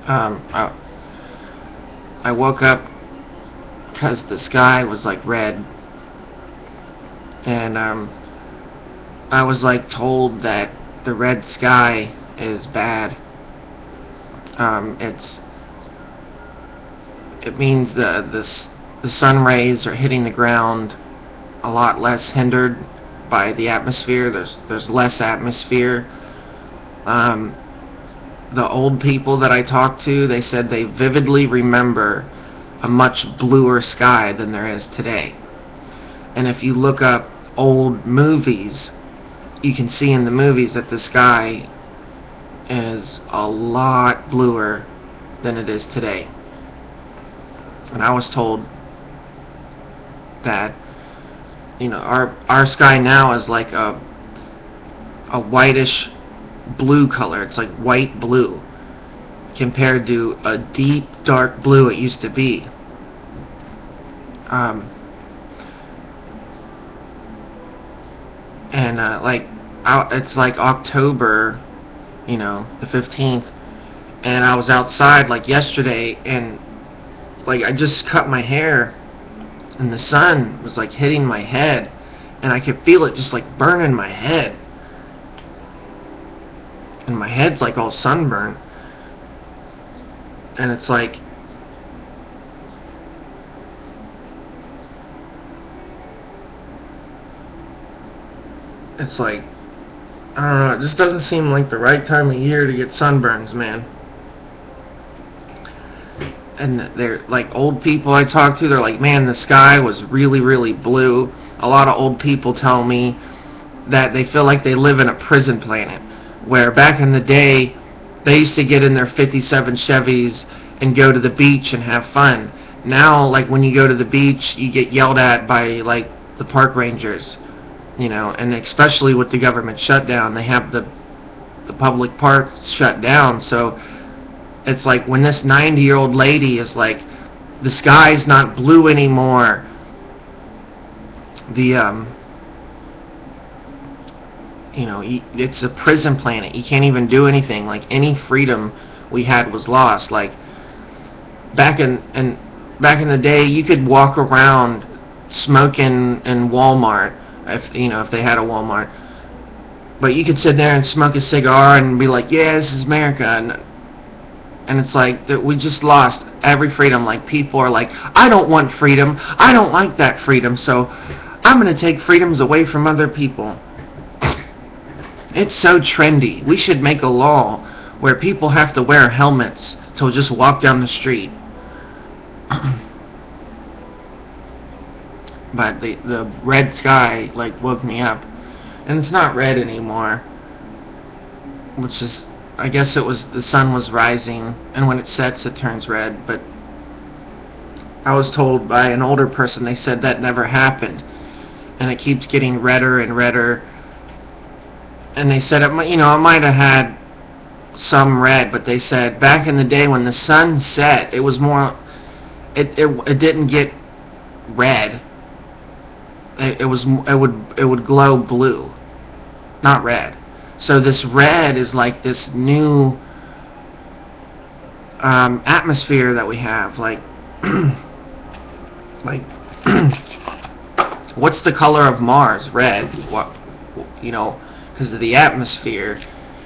I woke up because the sky was like red, and I was like told that the red sky is bad. It means the sun rays are hitting the ground a lot less hindered by the atmosphere. There's less atmosphere. The old people that I talked to, they said they vividly remember a much bluer sky than there is today. And if you look up old movies, you can see in the movies that the sky is a lot bluer than it is today. And I was told that, you know, our sky now is like a whitish blue color. It's like white blue compared to a deep dark blue it used to be. It's like October, you know, the 15th, and I was outside like yesterday, and like I just cut my hair, and the sun was like hitting my head, and I could feel it just like burning my head, and my head's like all sunburned, and it's like I don't know, it just doesn't seem like the right time of year to get sunburns, man. And they're like, old people I talk to, they're like, man, the sky was really, really blue. A lot of old people tell me that they feel like they live in a prison planet, where back in the day, they used to get in their 57 Chevys and go to the beach and have fun. Now, like, when you go to the beach, you get yelled at by, like, the park rangers, you know, and especially with the government shutdown, they have the public parks shut down, so it's like when this 90-year-old lady is like, the sky's not blue anymore, it's a prison planet, you can't even do anything, like any freedom we had was lost. Like back in the day, you could walk around smoking in Walmart, if they had a Walmart, but you could sit there and smoke a cigar and be like, yeah, this is America, and it's like that we just lost every freedom. Like, people are like, I don't want freedom, I don't like that freedom, so I'm going to take freedoms away from other people. It's so trendy. We should make a law where people have to wear helmets to just walk down the street. But the red sky like woke me up, and it's not red anymore, which is, I guess it was, the sun was rising, and when it sets it turns red. But I was told by an older person, they said that never happened, and it keeps getting redder and redder. And they said it might have had some red, but they said back in the day when the sun set, it was more, it didn't get red. It would glow blue, not red. So this red is like this new atmosphere that we have. Like, like what's the color of Mars? Red. What, because of the atmosphere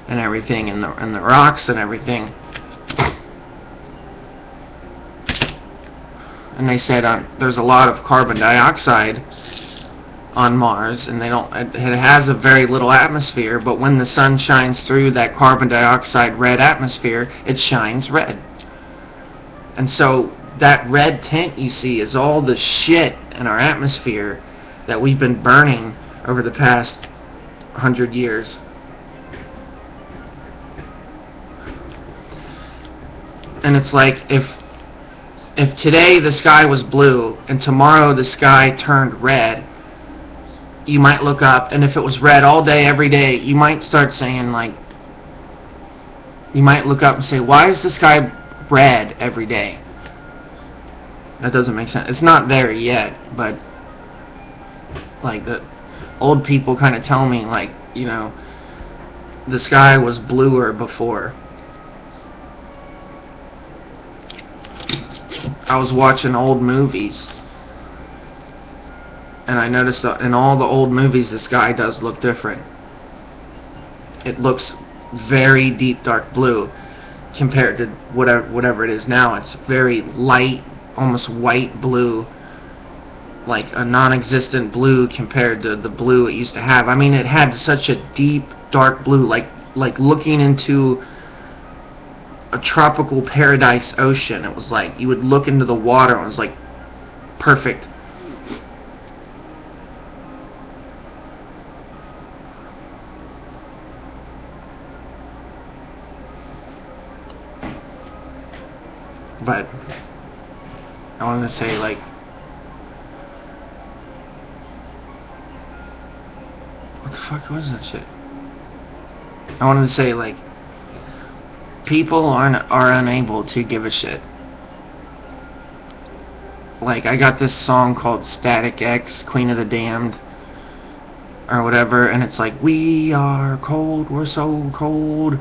and everything, and the rocks and everything. And they said there's a lot of carbon dioxide on Mars, and it has a very little atmosphere, but when the sun shines through that carbon dioxide red atmosphere, it shines red. And so that red tint you see is all the shit in our atmosphere that we've been burning over the past 100 years. And it's like, if today the sky was blue and tomorrow the sky turned red, you might look up, and if it was red all day, every day, you might start saying, like, you might look up and say, why is the sky red every day? That doesn't make sense. It's not there yet, but, like, the old people kind of tell me, like, the sky was bluer before. I was watching old movies, and I noticed that in all the old movies, the sky does look different. It looks very deep dark blue compared to whatever it is now. It's very light, almost white blue, like a non-existent blue compared to the blue it used to have. I mean, it had such a deep dark blue, like looking into a tropical paradise ocean. It was like you would look into the water and it was like perfect. But I wanted to say, like, what the fuck was that shit? I wanted to say, like, people are unable to give a shit. Like, I got this song called Static X, Queen of the Damned, or whatever, and it's like, we are cold, we're so cold.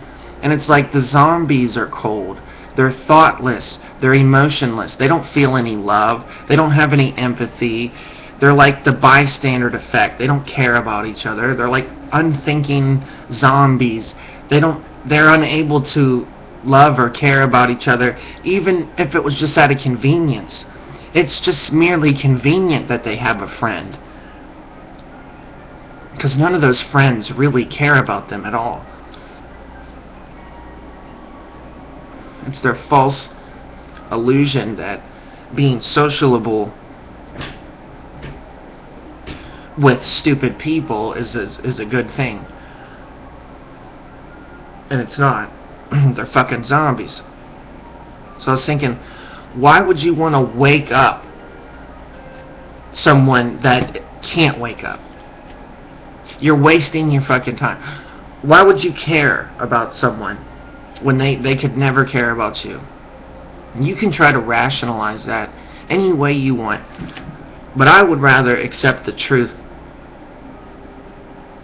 And it's like the zombies are cold. They're thoughtless. They're emotionless. They don't feel any love. They don't have any empathy. They're like the bystander effect. They don't care about each other. They're like unthinking zombies. They're unable to love or care about each other, even if it was just out of convenience. It's just merely convenient that they have a friend, because none of those friends really care about them at all. It's their false illusion that being sociable with stupid people is a good thing. And it's not. They're fucking zombies. So I was thinking, why would you want to wake up someone that can't wake up? You're wasting your fucking time. Why would you care about someone when they could never care about you? You can try to rationalize that any way you want, but I would rather accept the truth.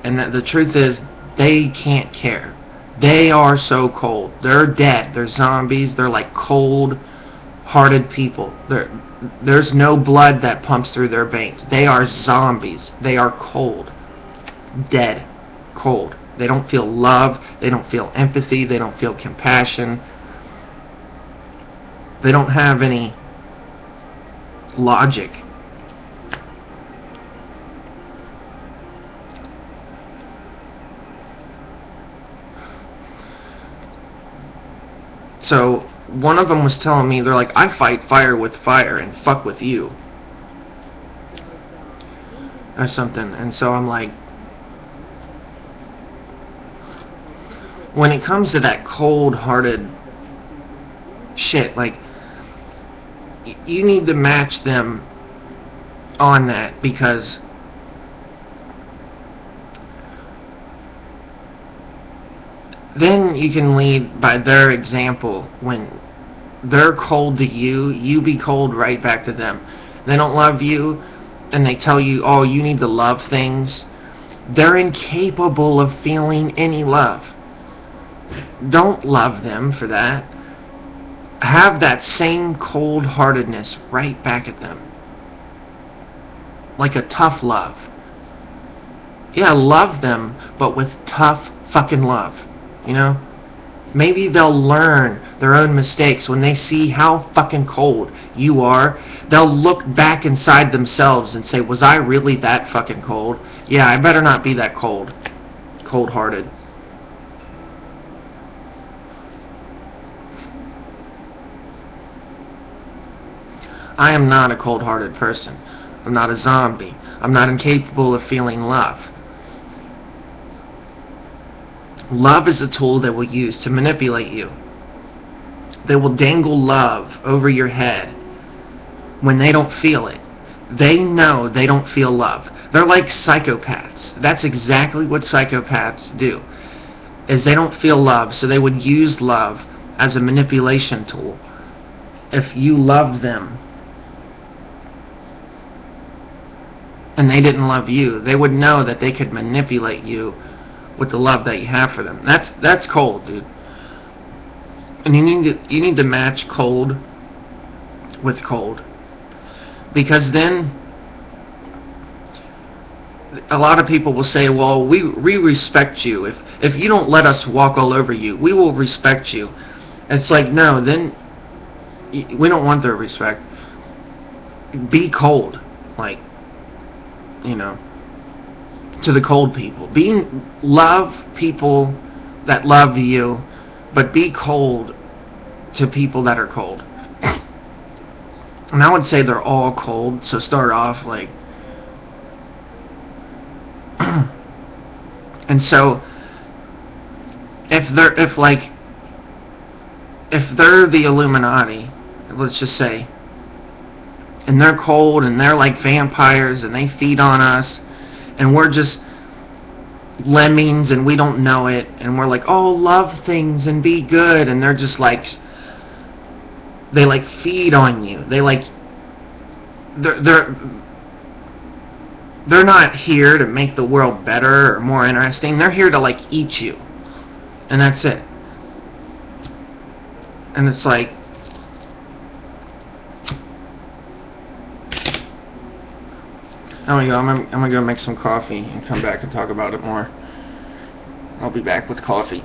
And the truth is, they can't care. They are so cold. They're dead. They're zombies. They're like cold-hearted people. There's no blood that pumps through their veins. They are zombies. They are cold. Dead. Cold. They don't feel love. They don't feel empathy. They don't feel compassion. They don't have any logic. So one of them was telling me, they're like, I fight fire with fire and fuck with you, or something. And so I'm like, when it comes to that cold-hearted shit, like, you need to match them on that, because then you can lead by their example. When they're cold to you, you be cold right back to them. They don't love you, and they tell you, oh, you need to love things. They're incapable of feeling any love. Don't love them for that. Have that same cold-heartedness right back at them. Like a tough love. Yeah, love them, but with tough fucking love. You know? Maybe they'll learn their own mistakes when they see how fucking cold you are. They'll look back inside themselves and say, was I really that fucking cold? Yeah, I better not be that cold. Cold-hearted. I am not a cold-hearted person. I'm not a zombie. I'm not incapable of feeling love. Love is a tool they will use to manipulate you. They will dangle love over your head when they don't feel it. They know they don't feel love. They're like psychopaths. That's exactly what psychopaths do, is they don't feel love, so they would use love as a manipulation tool. If you loved them and they didn't love you, they would know that they could manipulate you with the love that you have for them. That's cold, dude. And you need to match cold with cold, because then a lot of people will say, well, we respect you. If you don't let us walk all over you, we will respect you. It's like, no, then we don't want their respect. Be cold, like, to the cold people. Love people that love you, but be cold to people that are cold. And I would say they're all cold, so start off like and so if they're the Illuminati, let's just say, and they're cold and they're like vampires and they feed on us and we're just lemmings and we don't know it, and we're like, oh, love things and be good, and they're just like, they like feed on you. They like, they're not here to make the world better or more interesting. They're here to like eat you, and that's it. And it's like, I'm gonna go make some coffee and come back and talk about it more. I'll be back with coffee.